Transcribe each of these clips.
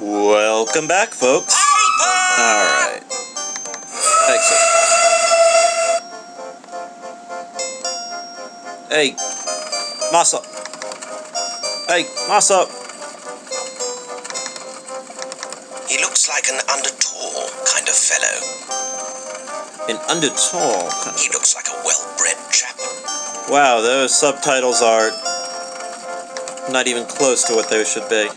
Welcome back, folks. Alright. Exit. Hey, Massa. Hey, Massa. He looks like an under-tall kind of fellow. An under-tall kind of... He looks like a well-bred chap. Wow, those subtitles are not even close to what they should be.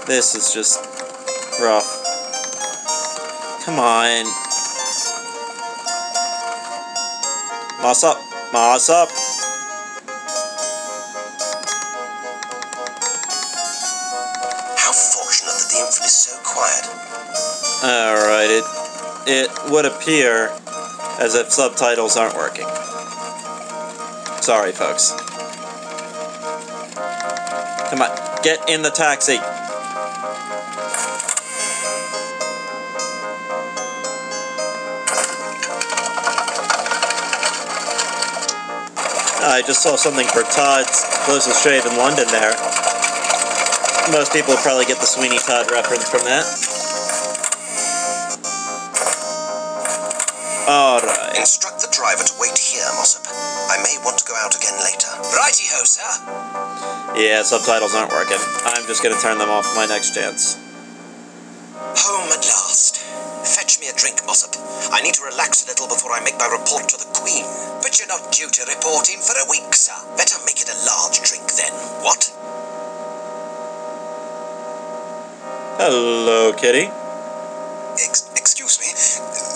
This is just rough. Come on. Moss up. Moss up. How fortunate that the infant is so quiet. Alright, it would appear as if subtitles aren't working. Sorry, folks. Come on, get in the taxi. I just saw something for Todd's closest shave in London there. Most people will probably get the Sweeney Todd reference from that. Alright. Instruct the driver to wait here, Mossop. I may want to go out again later. Righty-ho, sir. Yeah, subtitles aren't working. I'm just gonna turn them off my next chance. Home at last. Fetch me a drink, Mossop. I need to relax a little before I make my report to the Queen. But you're not due to report in for a week, sir. Better make it a large drink then. What? Hello, kitty. Excuse me,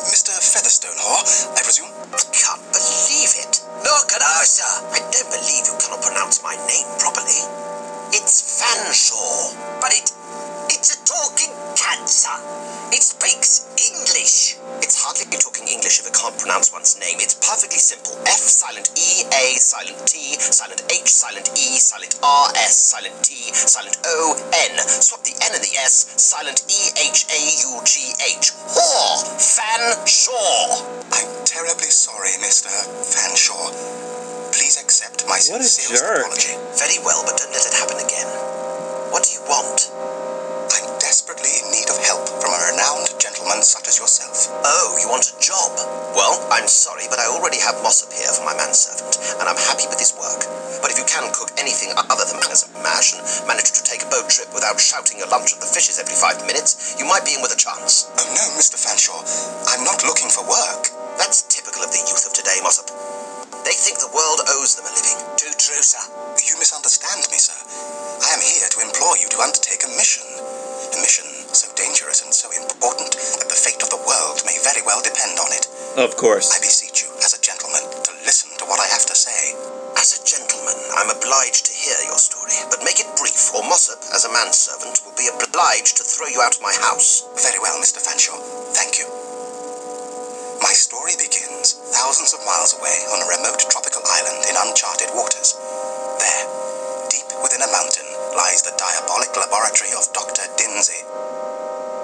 Mr. Featherstone Haw, I presume? I can't believe it. No, can I, sir? I don't believe you cannot pronounce my name properly. It's Fanshawe, but it's a talking cat, sir. It speaks English. It's hardly talking English if it can't pronounce one's name. It's perfectly simple. F, silent E, A, silent T, silent H, silent E, silent R, S, silent T, silent O, N. Swap the N and the S, silent E, H, A, U, G, H. Haw! Fanshawe. I'm terribly sorry, Mr. Fanshawe. Please accept my sincerest apology. Very well, but don't let it happen again. What do you want? I'm desperately in need of help from a renowned gentleman such as yourself. Oh, you want a job? Well, I'm sorry, but I already have Mossop here for my manservant, and I'm happy with his work. But if you can cook anything other than as a mash and manage to take a boat trip without shouting your lunch at the fishes every 5 minutes, you might be in with a chance. Oh no, Mr. Fanshawe. I'm not looking for work. That's typical of the youth of today, Mossop. They think the world owes them a living. Too true, sir. You misunderstand me, sir. I am here to implore you to undertake a mission. A mission so dangerous and so important that the fate of the world may very well depend on it. Of course. I beseech you, as a gentleman, to listen to what I have to say. As a gentleman, I'm obliged to hear your story, but make it brief, or Mossop, as a manservant, will be obliged to throw you out of my house. Very well, Mr. Fanshawe. Thank you. My story begins thousands of miles away on a remote tropical island in uncharted waters. There, deep within a mountain, lies the diabolic laboratory of Dr. Dimzy.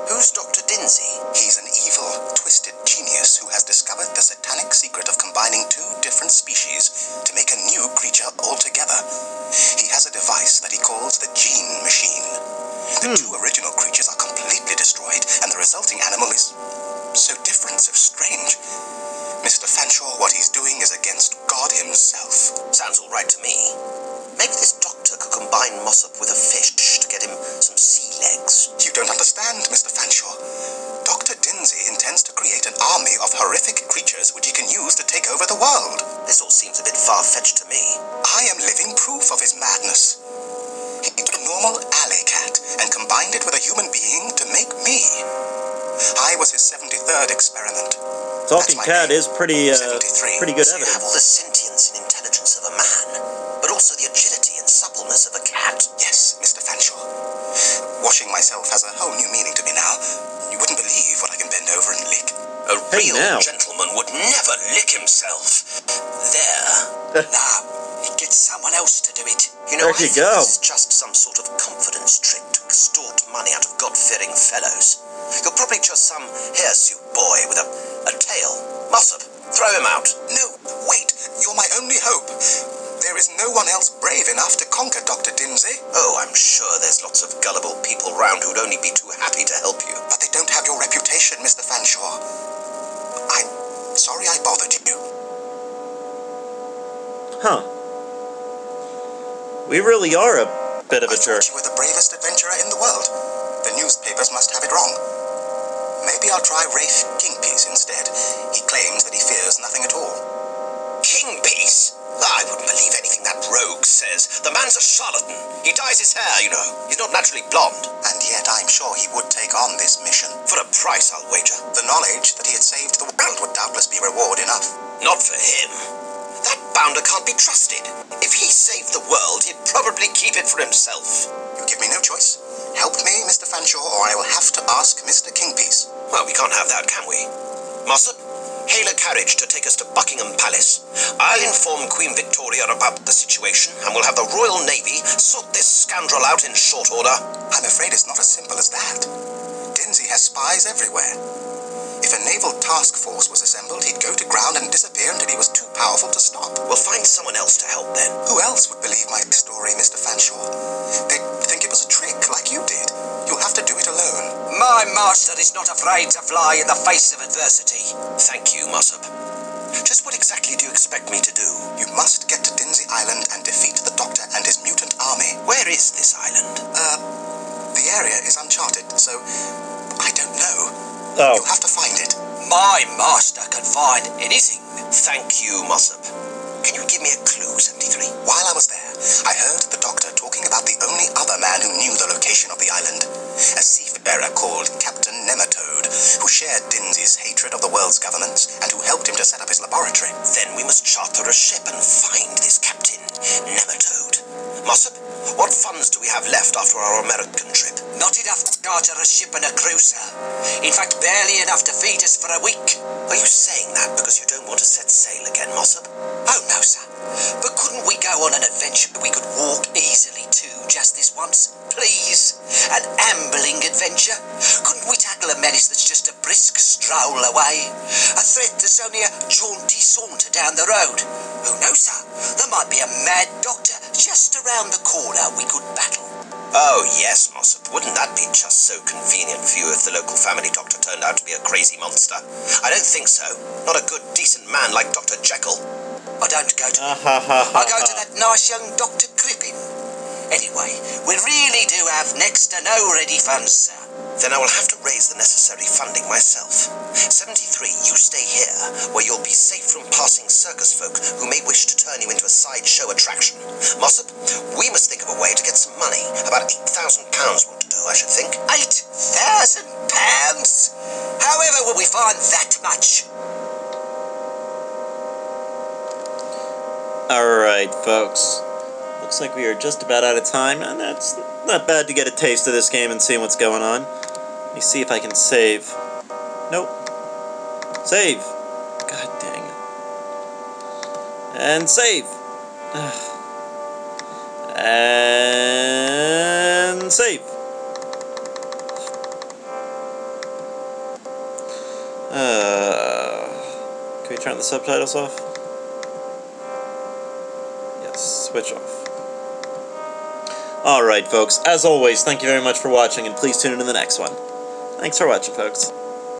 Who's Dr. Dimzy? He's an evil, twisted genius who has discovered the satanic secret of combining two different species to make a new creature altogether. He has a device that he calls the gene machine. The two original creatures are completely destroyed, and the resulting animal is so different, so strange. Mr. Fanshawe, what he's doing is against God himself. Sounds all right to me. Maybe this doctor could combine Mossop with a fish to get him some sea legs. You don't understand, Mr. Fanshawe. Dr. Dimzy intends to create an army of horrific creatures which he can use to take over the world. This all seems a bit far-fetched to me. I am living proof of his madness. He took a normal alley cat and combined it with a human being to make me. I was his 73rd experiment. Talking cat is pretty good evidence. You have all the sentience and intelligence of a man, but also the agility and suppleness of a cat. Yes, Mr. Fanshawe. Washing myself has a whole new meaning to me now. You wouldn't believe what I can bend over and lick. A real gentleman would never lick himself. There. Now, get someone else to do it. You know, I think this is just some sort of confidence trick to extort money out of God-fearing fellows. You're probably just some hirsute boy with a tail. Mossop, throw him out. No, wait. You're my only hope. There is no one else brave enough to conquer Dr. Dimzy. Oh, I'm sure there's lots of gullible people round who'd only be too happy to help you. But they don't have your reputation, Mr. Fanshawe. I'm sorry I bothered you. Huh. We really are a bit of a jerk. I thought you were the bravest adventurer in the world. The newspapers must have it wrong. Maybe I'll try Rafe Kingpiece instead. He claims that he fears nothing at all. Kingpiece? I wouldn't believe anything that rogue says. The man's a charlatan. He dyes his hair, you know. He's not naturally blonde. And yet I'm sure he would take on this mission. For a price, I'll wager. The knowledge that he had saved the world would doubtless be reward enough. Not for him. That bounder can't be trusted. If he saved the world, he'd probably keep it for himself. You give me no choice. Help me, Mr. Fanshawe, or I will have to ask Mr. Kingpiece. Well, we can't have that, can we? Mossop, hail a carriage to take us to Buckingham Palace. I'll inform Queen Victoria about the situation, and we'll have the Royal Navy sort this scoundrel out in short order. I'm afraid it's not as simple as that. Dimzy has spies everywhere. If a naval task force was assembled, he'd go to ground and disappear until he was too powerful to stop. We'll find someone else to help then. Who else would believe my story, Mr. Fanshawe? They'd think it was a trick, like you did. You'll have to do it alone. My master is not afraid to fly in the face of adversity. Thank you, Mossop. Just what exactly do you expect me to do? You must get to Dimzy Island and defeat the Doctor and his mutant army. Where is this island? The area is uncharted, so I don't know. Oh. You'll have to find it. My master can find anything. Thank you, Mossop. Can you give me a clue, 73? While I was there, I heard the Doctor talking about the only other man who knew the location of the island. A seafarer called Captain Nematode, who shared Dimzy's hatred of the world's governments and who helped him to set up his laboratory. Then we must charter a ship and find this Captain Nematode. Mossop, what funds do we have left after our American trip? Not enough to charter a ship and a cruiser. In fact, barely enough to feed us for a week. Are you saying that because you don't want to set sail again, Mossop? Oh, no, sir. But couldn't we go on an adventure we could walk easily to just this once? Please? An ambling adventure? Couldn't we tackle a menace that's just a brisk stroll away? A threat that's only a jaunty saunter down the road? Who knows, sir? There might be a mad doctor just around the corner we could battle. Oh, yes, Mossop. Wouldn't that be just so convenient for you if the local family doctor turned out to be a crazy monster? I don't think so. Not a good, decent man like Dr. Jekyll. I don't go to him. I go to that nice young Dr. Crippen. Anyway, we really do have next to no ready funds, sir. Then I will have to raise the necessary funding myself. 73, you stay here, where you'll be safe from passing circus folk who may wish to turn you into a sideshow attraction. Mossop, we must think of a way to get some money. About £8,000 will do, I should think. £8,000? However will we find that much? Alright, folks. Looks like we are just about out of time, and that's not bad to get a taste of this game and see what's going on. Let me see if I can save. Nope. Save! God dang it. And save! And save! Can we turn the subtitles off? Yes, switch off. Alright, folks, as always, thank you very much for watching, and please tune in to the next one. Thanks for watching, folks.